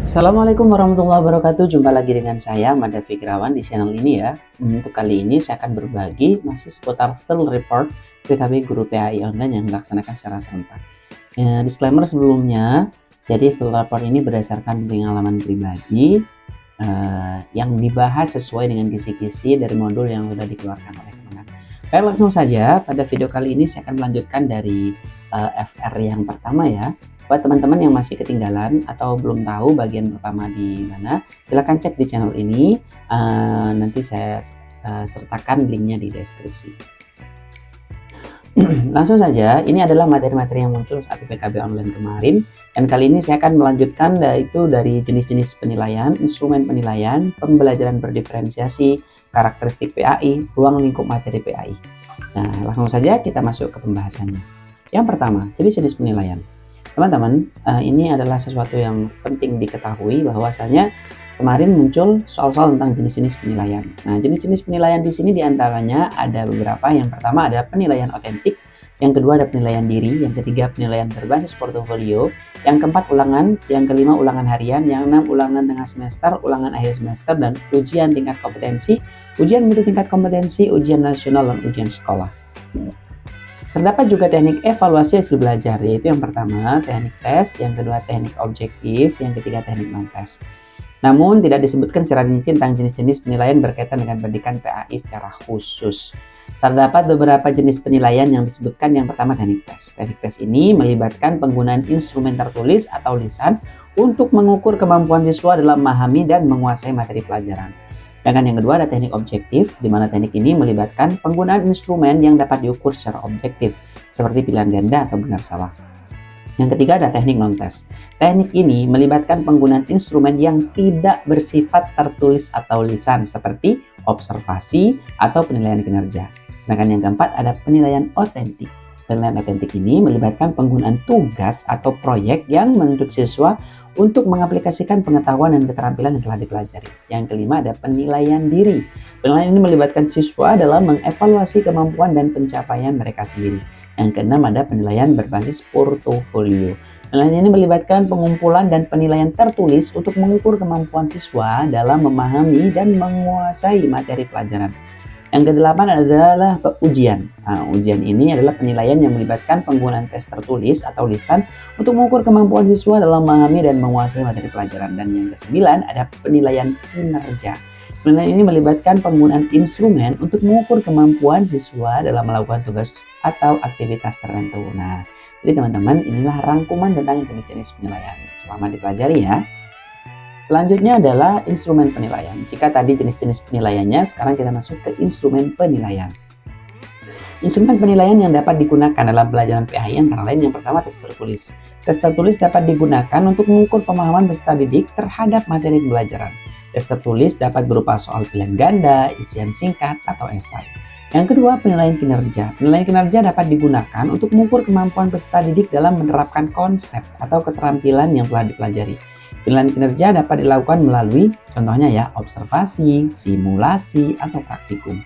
Assalamualaikum warahmatullahi wabarakatuh. Jumpa lagi dengan saya Mada Fikrawan di channel ini ya. Untuk kali ini saya akan berbagi masih seputar field report PKB Guru PAI Online yang dilaksanakan secara serentak. Disclaimer sebelumnya, jadi field report ini berdasarkan pengalaman pribadi yang dibahas sesuai dengan kisi-kisi dari modul yang sudah dikeluarkan oleh teman-teman. Baik, langsung saja pada video kali ini saya akan melanjutkan dari FR yang pertama ya. Buat teman-teman yang masih ketinggalan atau belum tahu bagian pertama di mana, silahkan cek di channel ini. Nanti saya sertakan linknya di deskripsi. Langsung saja, ini adalah materi-materi yang muncul saat PKB online kemarin. Dan kali ini saya akan melanjutkan yaitu dari jenis-jenis penilaian, instrumen penilaian, pembelajaran berdiferensiasi, karakteristik PAI, ruang lingkup materi PAI. Nah, langsung saja kita masuk ke pembahasannya. Yang pertama, jenis-jenis penilaian. Teman-teman, ini adalah sesuatu yang penting diketahui bahwasanya kemarin muncul soal-soal tentang jenis-jenis penilaian. Nah, jenis-jenis penilaian di sini diantaranya ada beberapa. Yang pertama ada penilaian otentik, yang kedua ada penilaian diri, yang ketiga penilaian berbasis portofolio, yang keempat ulangan, yang kelima ulangan harian, yang enam ulangan tengah semester, ulangan akhir semester, dan ujian tingkat kompetensi, ujian mutu tingkat kompetensi, ujian nasional, dan ujian sekolah. Terdapat juga teknik evaluasi hasil belajar, yaitu yang pertama teknik tes, yang kedua teknik objektif, yang ketiga teknik non-tes. Namun tidak disebutkan secara rinci tentang jenis-jenis penilaian berkaitan dengan pendidikan PAI secara khusus. Terdapat beberapa jenis penilaian yang disebutkan. Yang pertama teknik tes. Teknik tes ini melibatkan penggunaan instrumen tertulis atau lisan untuk mengukur kemampuan siswa dalam memahami dan menguasai materi pelajaran. Sedangkan yang kedua ada teknik objektif, di mana teknik ini melibatkan penggunaan instrumen yang dapat diukur secara objektif, seperti pilihan ganda atau benar salah. Yang ketiga ada teknik non-tes. Teknik ini melibatkan penggunaan instrumen yang tidak bersifat tertulis atau lisan, seperti observasi atau penilaian kinerja. Sedangkan yang keempat ada penilaian otentik. Penilaian otentik ini melibatkan penggunaan tugas atau proyek yang menuntut siswa untuk mengaplikasikan pengetahuan dan keterampilan yang telah dipelajari. Yang kelima ada penilaian diri. Penilaian ini melibatkan siswa dalam mengevaluasi kemampuan dan pencapaian mereka sendiri. Yang keenam ada penilaian berbasis portofolio. Penilaian ini melibatkan pengumpulan dan penilaian tertulis untuk mengukur kemampuan siswa dalam memahami dan menguasai materi pelajaran. Yang kedelapan adalah ujian. Nah, ujian ini adalah penilaian yang melibatkan penggunaan tes tertulis atau lisan untuk mengukur kemampuan siswa dalam memahami dan menguasai materi pelajaran. Dan yang kesembilan ada penilaian kinerja. Penilaian ini melibatkan penggunaan instrumen untuk mengukur kemampuan siswa dalam melakukan tugas atau aktivitas tertentu. Nah, jadi teman-teman, inilah rangkuman tentang jenis-jenis penilaian. Selamat dipelajari ya. Selanjutnya adalah instrumen penilaian. Jika tadi jenis-jenis penilaiannya, sekarang kita masuk ke instrumen penilaian. Instrumen penilaian yang dapat digunakan dalam pelajaran PAI antara lain yang pertama tes tertulis. Tes tertulis dapat digunakan untuk mengukur pemahaman peserta didik terhadap materi pembelajaran. Tes tertulis dapat berupa soal pilihan ganda, isian singkat, atau esai. Yang kedua, penilaian kinerja. Penilaian kinerja dapat digunakan untuk mengukur kemampuan peserta didik dalam menerapkan konsep atau keterampilan yang telah dipelajari. Penilaian kinerja dapat dilakukan melalui contohnya ya observasi, simulasi, atau praktikum.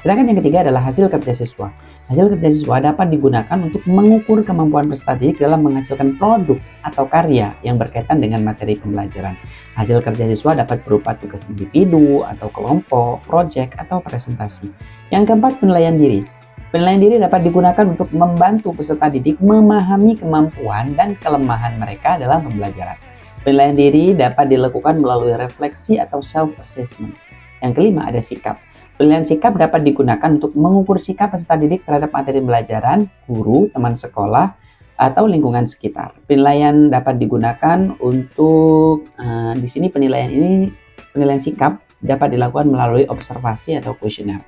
Sedangkan yang ketiga adalah hasil kerja siswa. Hasil kerja siswa dapat digunakan untuk mengukur kemampuan peserta didik dalam menghasilkan produk atau karya yang berkaitan dengan materi pembelajaran. Hasil kerja siswa dapat berupa tugas individu atau kelompok, proyek, atau presentasi. Yang keempat, penilaian diri. Penilaian diri dapat digunakan untuk membantu peserta didik memahami kemampuan dan kelemahan mereka dalam pembelajaran. Penilaian diri dapat dilakukan melalui refleksi atau self-assessment. Yang kelima ada sikap. Penilaian sikap dapat digunakan untuk mengukur sikap peserta didik terhadap materi pembelajaran, guru, teman sekolah, atau lingkungan sekitar. Penilaian dapat digunakan untuk, di sini penilaian sikap dapat dilakukan melalui observasi atau kuesioner.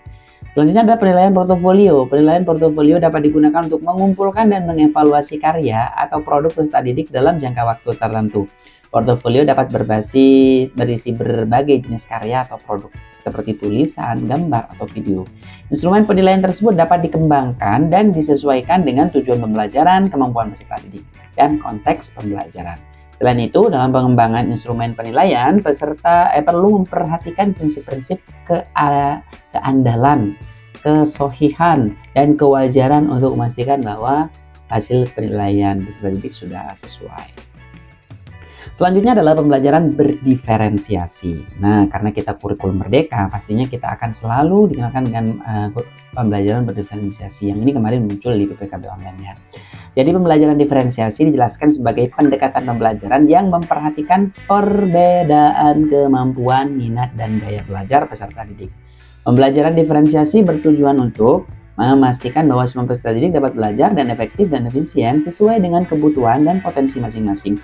Selanjutnya ada penilaian portofolio. Penilaian portofolio dapat digunakan untuk mengumpulkan dan mengevaluasi karya atau produk peserta didik dalam jangka waktu tertentu. Portofolio dapat berisi berbagai jenis karya atau produk, seperti tulisan, gambar, atau video. Instrumen penilaian tersebut dapat dikembangkan dan disesuaikan dengan tujuan pembelajaran, kemampuan peserta didik, dan konteks pembelajaran. Selain itu, dalam pengembangan instrumen penilaian, peserta perlu memperhatikan prinsip-prinsip keandalan, kesohihan, dan kewajaran untuk memastikan bahwa hasil penilaian peserta didik sudah sesuai. Selanjutnya adalah pembelajaran berdiferensiasi. Nah, karena kita kurikulum merdeka, pastinya kita akan selalu dikenalkan dengan pembelajaran berdiferensiasi. Yang ini kemarin muncul di PPKB online ya. Jadi pembelajaran diferensiasi dijelaskan sebagai pendekatan pembelajaran yang memperhatikan perbedaan kemampuan, minat, dan gaya belajar peserta didik. Pembelajaran diferensiasi bertujuan untuk memastikan bahwa semua peserta didik dapat belajar dan efektif dan efisien sesuai dengan kebutuhan dan potensi masing-masing.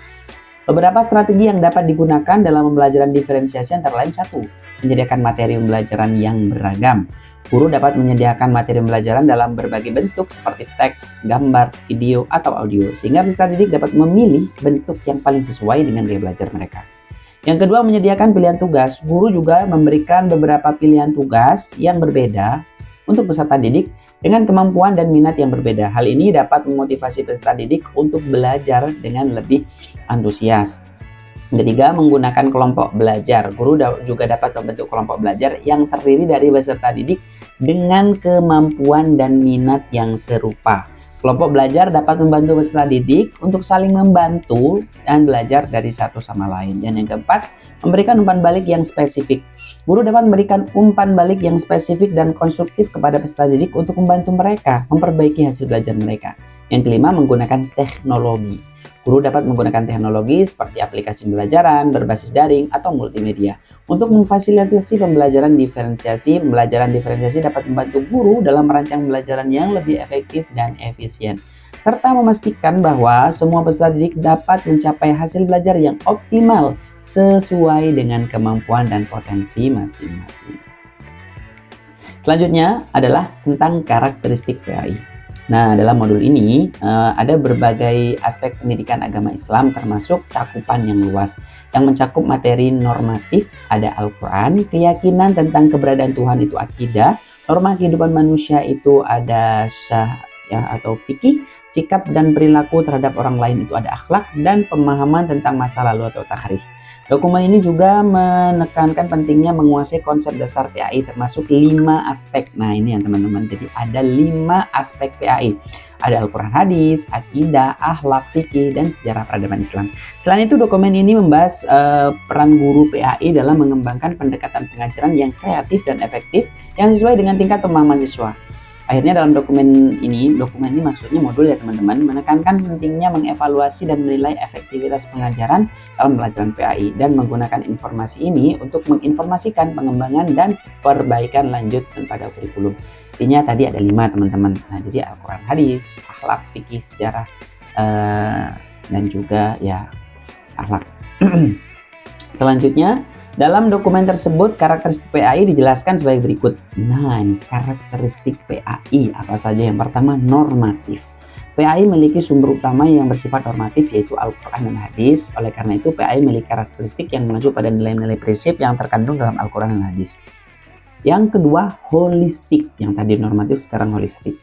Beberapa strategi yang dapat digunakan dalam pembelajaran diferensiasi antara lain: 1. Menyediakan materi pembelajaran yang beragam. Guru dapat menyediakan materi pembelajaran dalam berbagai bentuk seperti teks, gambar, video, atau audio, sehingga peserta didik dapat memilih bentuk yang paling sesuai dengan gaya belajar mereka. Yang kedua, menyediakan pilihan tugas. Guru juga memberikan beberapa pilihan tugas yang berbeda untuk peserta didik dengan kemampuan dan minat yang berbeda. Hal ini dapat memotivasi peserta didik untuk belajar dengan lebih antusias. Ketiga, menggunakan kelompok belajar. Guru juga dapat membentuk kelompok belajar yang terdiri dari peserta didik dengan kemampuan dan minat yang serupa. Kelompok belajar dapat membantu peserta didik untuk saling membantu dan belajar dari satu sama lain. Dan yang keempat, memberikan umpan balik yang spesifik. Guru dapat memberikan umpan balik yang spesifik dan konstruktif kepada peserta didik untuk membantu mereka memperbaiki hasil belajar mereka. Yang kelima, menggunakan teknologi. Guru dapat menggunakan teknologi seperti aplikasi pembelajaran berbasis daring atau multimedia untuk memfasilitasi pembelajaran diferensiasi. Pembelajaran diferensiasi dapat membantu guru dalam merancang pembelajaran yang lebih efektif dan efisien, serta memastikan bahwa semua peserta didik dapat mencapai hasil belajar yang optimal sesuai dengan kemampuan dan potensi masing-masing. Selanjutnya adalah tentang karakteristik PAI. Nah, dalam modul ini ada berbagai aspek pendidikan agama Islam termasuk cakupan yang luas yang mencakup materi normatif, ada Al-Quran, keyakinan tentang keberadaan Tuhan itu akidah, norma kehidupan manusia itu ada syariah atau fikih, sikap dan perilaku terhadap orang lain itu ada akhlak, dan pemahaman tentang masa lalu atau takhrij. Dokumen ini juga menekankan pentingnya menguasai konsep dasar PAI termasuk 5 aspek. Nah, ini yang teman-teman, jadi ada 5 aspek PAI. Ada Al-Quran, hadis, akidah, akhlak, fikih, dan sejarah peradaban Islam. Selain itu, dokumen ini membahas peran guru PAI dalam mengembangkan pendekatan pengajaran yang kreatif dan efektif yang sesuai dengan tingkat pemahaman siswa. Akhirnya dalam dokumen ini maksudnya modul ya teman-teman, menekankan pentingnya mengevaluasi dan menilai efektivitas pengajaran dalam pelajaran PAI dan menggunakan informasi ini untuk menginformasikan pengembangan dan perbaikan lanjut pada kurikulum. Intinya tadi ada 5 teman-teman. Nah, jadi Al-Quran, hadis, akhlak, fikih, sejarah, dan juga ya akhlak. Selanjutnya, dalam dokumen tersebut, karakteristik PAI dijelaskan sebagai berikut. Nah, ini karakteristik PAI apa saja? Yang pertama, normatif. PAI memiliki sumber utama yang bersifat normatif, yaitu Al-Quran dan hadis. Oleh karena itu, PAI memiliki karakteristik yang mengacu pada nilai-nilai prinsip yang terkandung dalam Al-Quran dan hadis. Yang kedua, holistik. Yang tadi normatif, sekarang holistik.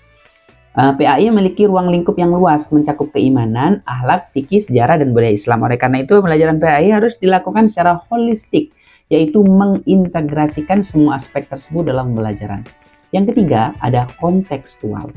PAI memiliki ruang lingkup yang luas, mencakup keimanan, akhlak, fikih, sejarah, dan budaya Islam. Oleh karena itu, pembelajaran PAI harus dilakukan secara holistik, yaitu mengintegrasikan semua aspek tersebut dalam pembelajaran. Yang ketiga, ada kontekstual.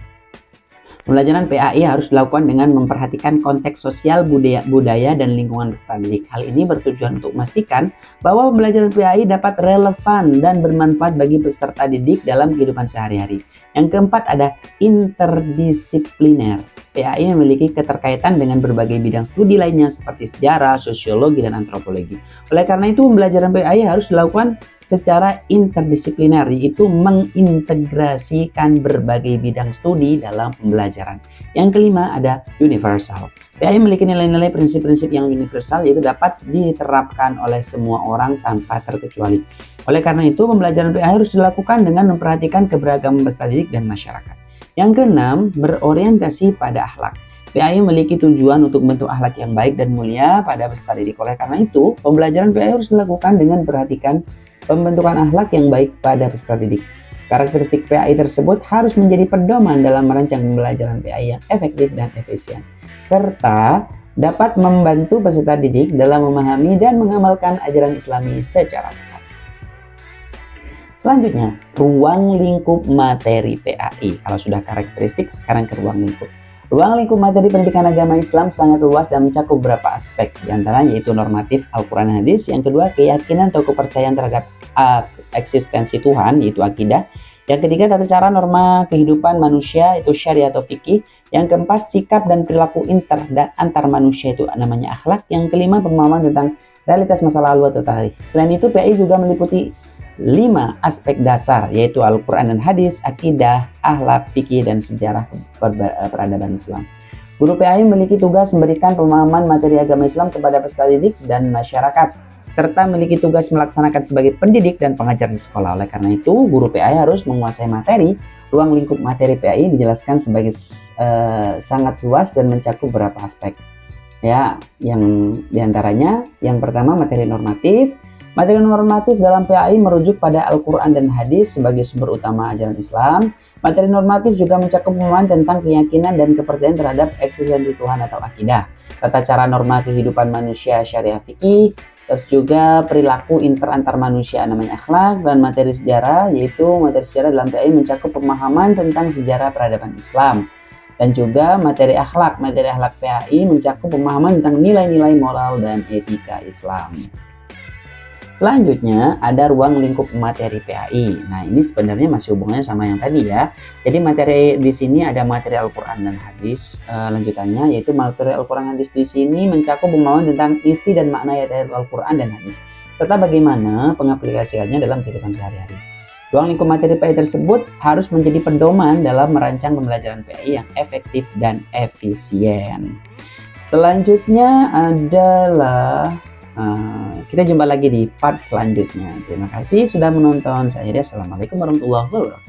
Pembelajaran PAI harus dilakukan dengan memperhatikan konteks sosial, budaya, dan lingkungan peserta didik. Hal ini bertujuan untuk memastikan bahwa pembelajaran PAI dapat relevan dan bermanfaat bagi peserta didik dalam kehidupan sehari-hari. Yang keempat, ada interdisipliner. PAI memiliki keterkaitan dengan berbagai bidang studi lainnya seperti sejarah, sosiologi, dan antropologi. Oleh karena itu, pembelajaran PAI harus dilakukan secara interdisipliner, yaitu mengintegrasikan berbagai bidang studi dalam pembelajaran. Yang kelima, ada universal. PAI memiliki nilai-nilai prinsip-prinsip yang universal, yaitu dapat diterapkan oleh semua orang tanpa terkecuali. Oleh karena itu, pembelajaran PAI harus dilakukan dengan memperhatikan keberagaman peserta didik dan masyarakat. Yang keenam, berorientasi pada akhlak. PAI memiliki tujuan untuk membentuk akhlak yang baik dan mulia pada peserta didik. Oleh karena itu, pembelajaran PAI harus dilakukan dengan perhatikan pembentukan akhlak yang baik pada peserta didik. Karakteristik PAI tersebut harus menjadi pedoman dalam merancang pembelajaran PAI yang efektif dan efisien, serta dapat membantu peserta didik dalam memahami dan mengamalkan ajaran Islami secara tepat. Selanjutnya, ruang lingkup materi PAI. Kalau sudah karakteristik, sekarang ke ruang lingkup. Ruang lingkup materi pendidikan agama Islam sangat luas dan mencakup beberapa aspek, diantaranya yaitu normatif Al-Quran Hadis, yang kedua keyakinan atau kepercayaan terhadap eksistensi Tuhan, yaitu akidah, yang ketiga tata cara norma kehidupan manusia, itu syariat atau fikih, yang keempat sikap dan perilaku inter dan antar manusia, itu namanya akhlak, yang kelima pemahaman tentang realitas masa lalu atau tarikh. Selain itu PAI juga meliputi 5 aspek dasar, yaitu Al-Quran dan Hadis, akidah, akhlak, fikih, dan sejarah peradaban Islam. Guru PAI memiliki tugas memberikan pemahaman materi agama Islam kepada peserta didik dan masyarakat, serta memiliki tugas melaksanakan sebagai pendidik dan pengajar di sekolah. Oleh karena itu, guru PAI harus menguasai materi. Ruang lingkup materi PAI dijelaskan sebagai sangat luas dan mencakup beberapa aspek. Ya, yang diantaranya, yang pertama materi normatif. Materi normatif dalam PAI merujuk pada Al-Quran dan Hadis sebagai sumber utama ajaran Islam. Materi normatif juga mencakup pemahaman tentang keyakinan dan kepercayaan terhadap eksistensi Tuhan atau akidah, tata cara norma kehidupan manusia syariah fikih, terus juga perilaku antar manusia namanya akhlak, dan materi sejarah, yaitu materi sejarah dalam PAI mencakup pemahaman tentang sejarah peradaban Islam. Dan juga materi akhlak PAI mencakup pemahaman tentang nilai-nilai moral dan etika Islam. Selanjutnya ada ruang lingkup materi PAI. Nah, ini sebenarnya masih hubungannya sama yang tadi ya. Jadi materi di sini ada materi Al-Quran dan Hadis. Lanjutannya yaitu materi Al-Quran dan Hadis di sini mencakup pemahaman tentang isi dan makna ayat Al-Quran dan Hadis, serta bagaimana pengaplikasiannya dalam kehidupan sehari-hari. Ruang lingkup materi PAI tersebut harus menjadi pedoman dalam merancang pembelajaran PAI yang efektif dan efisien. Selanjutnya adalah kita jumpa lagi di part selanjutnya. Terima kasih sudah menonton. Saya Assalamualaikum warahmatullahi wabarakatuh.